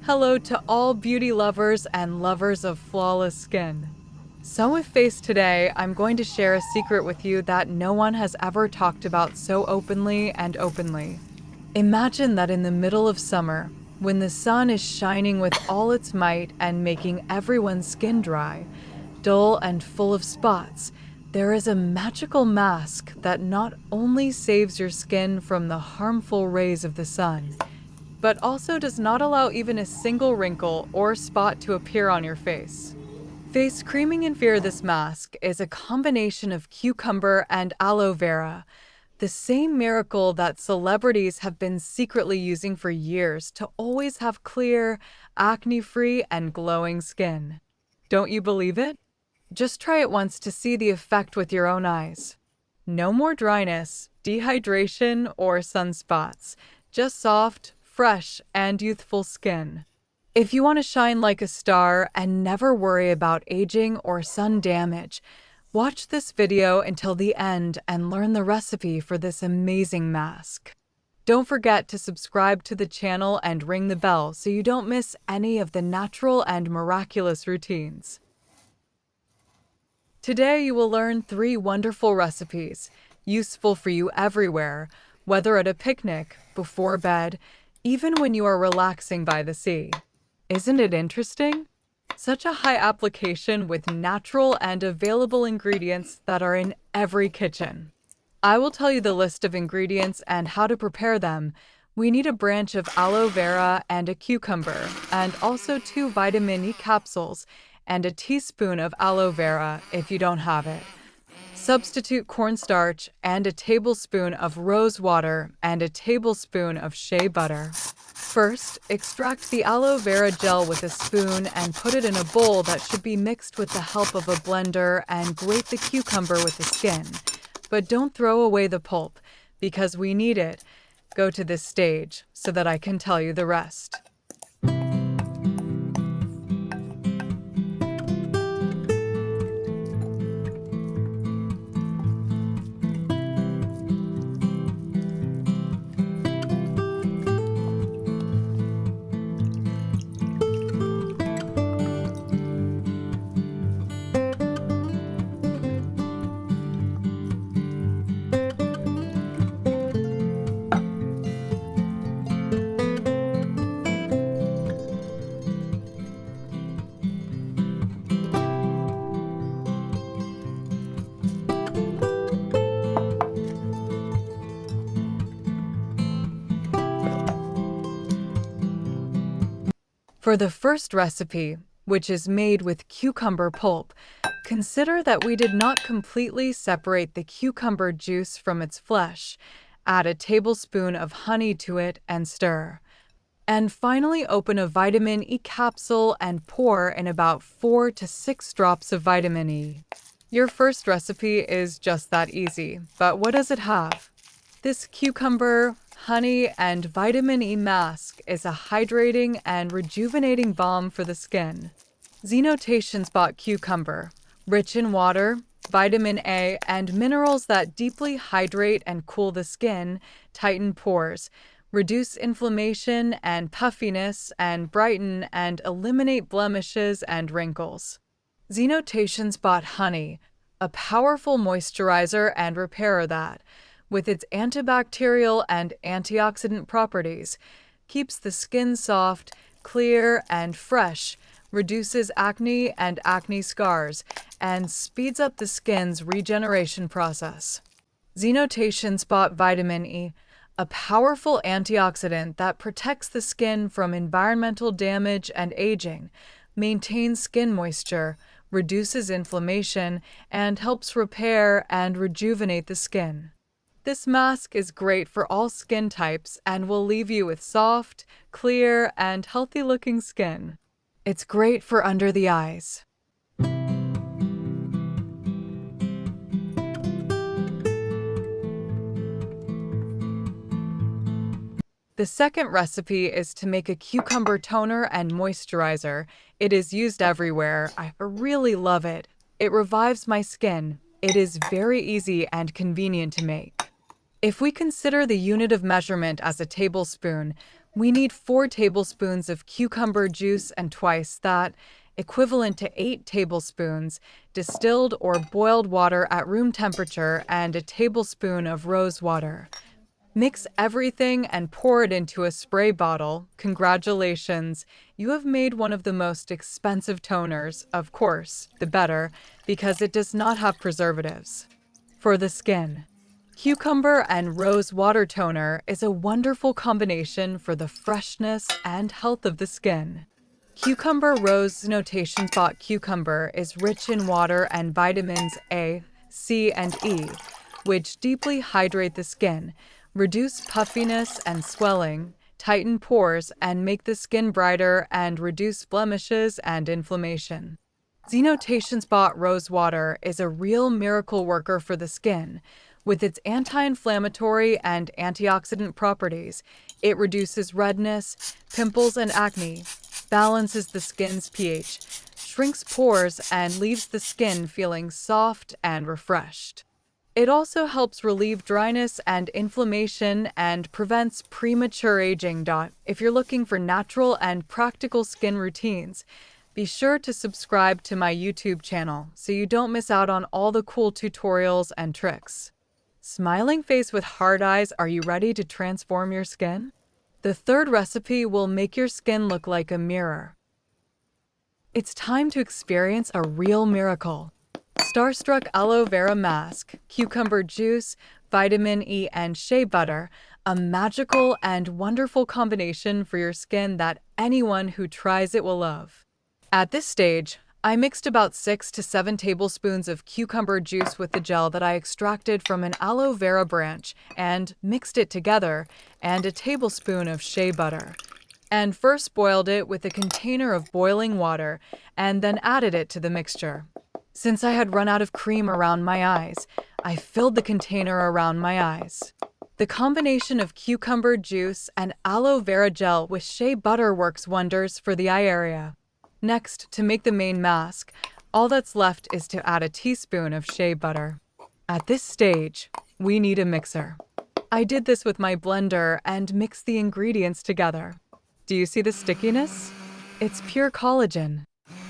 Hello to all beauty lovers and lovers of flawless skin. So with Face today, I'm going to share a secret with you that no one has ever talked about so openly. Imagine that in the middle of summer, when the sun is shining with all its might and making everyone's skin dry, dull and full of spots, there is a magical mask that not only saves your skin from the harmful rays of the sun, but also does not allow even a single wrinkle or spot to appear on your face. Face creaming in fear this mask is a combination of cucumber and aloe vera, the same miracle that celebrities have been secretly using for years to always have clear, acne-free, and glowing skin. Don't you believe it? Just try it once to see the effect with your own eyes. No more dryness, dehydration, or sunspots, just soft, fresh, and youthful skin. If you want to shine like a star and never worry about aging or sun damage, watch this video until the end and learn the recipe for this amazing mask. Don't forget to subscribe to the channel and ring the bell so you don't miss any of the natural and miraculous routines. Today you will learn 3 wonderful recipes, useful for you everywhere, whether at a picnic, before bed, even when you are relaxing by the sea. Isn't it interesting? Such a high application with natural and available ingredients that are in every kitchen. I will tell you the list of ingredients and how to prepare them. We need a branch of aloe vera and a cucumber, and also 2 vitamin E capsules, and a teaspoon of aloe vera if you don't have it. Substitute cornstarch and a tablespoon of rose water and a tablespoon of shea butter. First, extract the aloe vera gel with a spoon and put it in a bowl that should be mixed with the help of a blender, and grate the cucumber with the skin. But don't throw away the pulp, because we need it. Go to this stage so that I can tell you the rest. For the first recipe, which is made with cucumber pulp, consider that we did not completely separate the cucumber juice from its flesh. Add a tablespoon of honey to it and stir. And finally, open a vitamin E capsule and pour in about 4 to 6 drops of vitamin E. Your first recipe is just that easy, but what does it have? This cucumber, honey, and vitamin E mask is a hydrating and rejuvenating balm for the skin. Xenotation spot cucumber, rich in water, vitamin A, and minerals that deeply hydrate and cool the skin, tighten pores, reduce inflammation and puffiness, and brighten and eliminate blemishes and wrinkles. Xenotation spot honey, a powerful moisturizer and repairer that, with its antibacterial and antioxidant properties, keeps the skin soft, clear, and fresh, reduces acne and acne scars, and speeds up the skin's regeneration process. Xenotation spot vitamin E, a powerful antioxidant that protects the skin from environmental damage and aging, maintains skin moisture, reduces inflammation, and helps repair and rejuvenate the skin. This mask is great for all skin types and will leave you with soft, clear, and healthy-looking skin. It's great for under the eyes. The second recipe is to make a cucumber toner and moisturizer. It is used everywhere. I really love it. It revives my skin. It is very easy and convenient to make. If we consider the unit of measurement as a tablespoon, We need 4 tablespoons of cucumber juice and twice that, equivalent to 8 tablespoons, distilled or boiled water at room temperature and a tablespoon of rose water. Mix everything and pour it into a spray bottle. Congratulations, you have made one of the most expensive toners, of course, the better, because it does not have preservatives. For the skin, cucumber and rose water toner is a wonderful combination for the freshness and health of the skin. Cucumber rose notation spot cucumber is rich in water and vitamins A, C, and E, which deeply hydrate the skin, reduce puffiness and swelling, tighten pores, and make the skin brighter and reduce blemishes and inflammation. Xenotation Spot Rose Water is a real miracle worker for the skin. With its anti-inflammatory and antioxidant properties, it reduces redness, pimples, and acne, balances the skin's pH, shrinks pores, and leaves the skin feeling soft and refreshed. It also helps relieve dryness and inflammation and prevents premature aging. If you're looking for natural and practical skin routines, be sure to subscribe to my YouTube channel so you don't miss out on all the cool tutorials and tricks. Smiling face with hard eyes, are you ready to transform your skin? The third recipe will make your skin look like a mirror. It's time to experience a real miracle. Starstruck Aloe Vera Mask, Cucumber Juice, Vitamin E, and Shea Butter, a magical and wonderful combination for your skin that anyone who tries it will love. At this stage, I mixed about 6 to 7 tablespoons of cucumber juice with the gel that I extracted from an aloe vera branch and mixed it together, and a tablespoon of shea butter. And first boiled it with a container of boiling water and then added it to the mixture. Since I had run out of cream around my eyes, I filled the container around my eyes. The combination of cucumber juice and aloe vera gel with shea butter works wonders for the eye area. Next, to make the main mask, all that's left is to add a teaspoon of shea butter. At this stage, we need a mixer. I did this with my blender and mixed the ingredients together. Do you see the stickiness? It's pure collagen.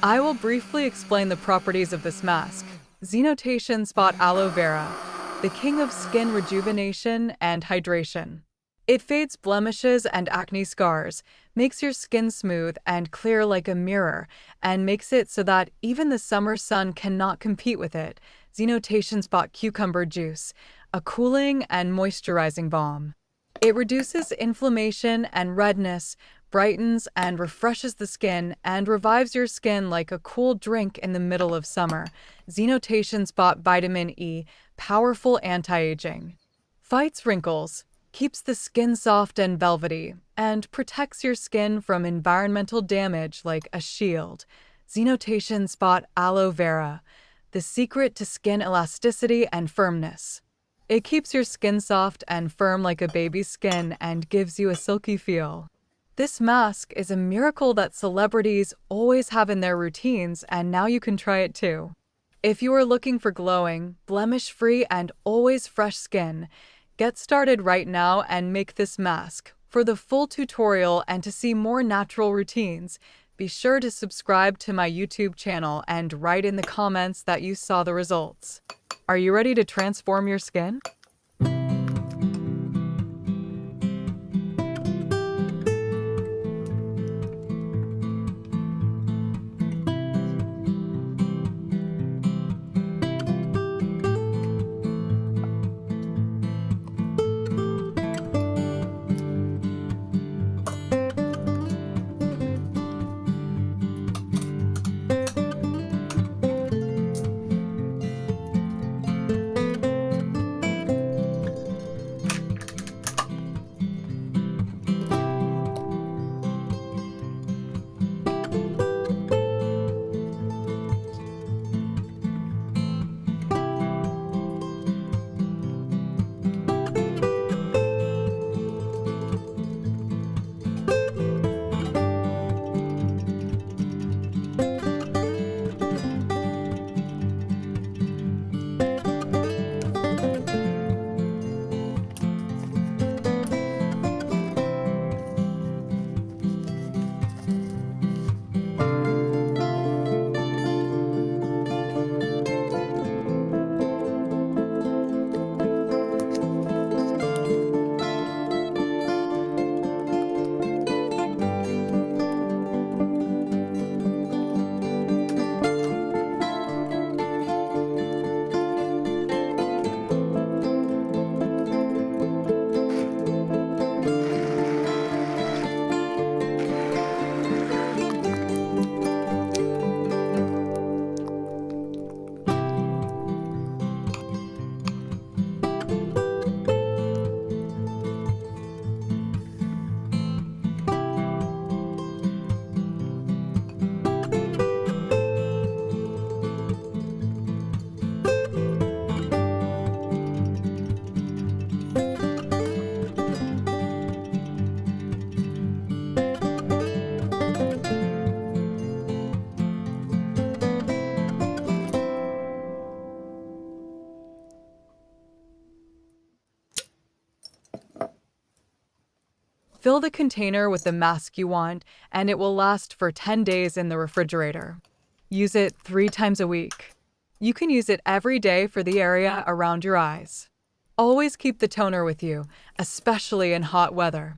I will briefly explain the properties of this mask. Xenotation Spot Aloe Vera, the king of skin rejuvenation and hydration. It fades blemishes and acne scars, makes your skin smooth and clear like a mirror, and makes it so that even the summer sun cannot compete with it. Xenotation Spot Cucumber Juice, a cooling and moisturizing balm. It reduces inflammation and redness, brightens and refreshes the skin, and revives your skin like a cool drink in the middle of summer. Xenotation Spot Vitamin E, powerful anti-aging. Fights wrinkles, keeps the skin soft and velvety, and protects your skin from environmental damage like a shield. Xenotation Spot Aloe Vera, the secret to skin elasticity and firmness. It keeps your skin soft and firm like a baby's skin and gives you a silky feel. This mask is a miracle that celebrities always have in their routines, and now you can try it too. If you are looking for glowing, blemish-free, and always fresh skin, get started right now and make this mask. For the full tutorial and to see more natural routines, be sure to subscribe to my YouTube channel and write in the comments that you saw the results. Are you ready to transform your skin? Fill the container with the mask you want, and it will last for 10 days in the refrigerator. Use it 3 times a week. You can use it every day for the area around your eyes. Always keep the toner with you, especially in hot weather.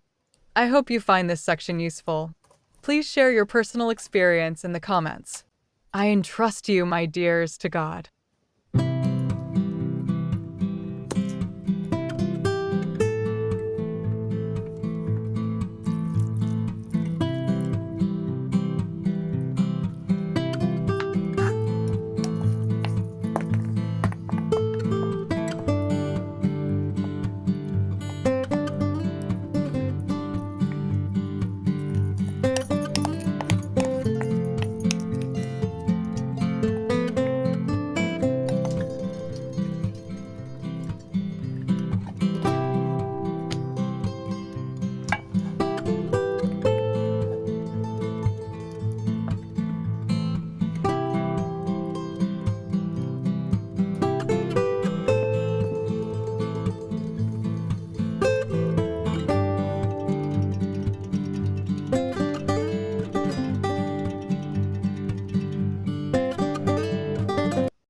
I hope you find this section useful. Please share your personal experience in the comments. I entrust you, my dears, to God.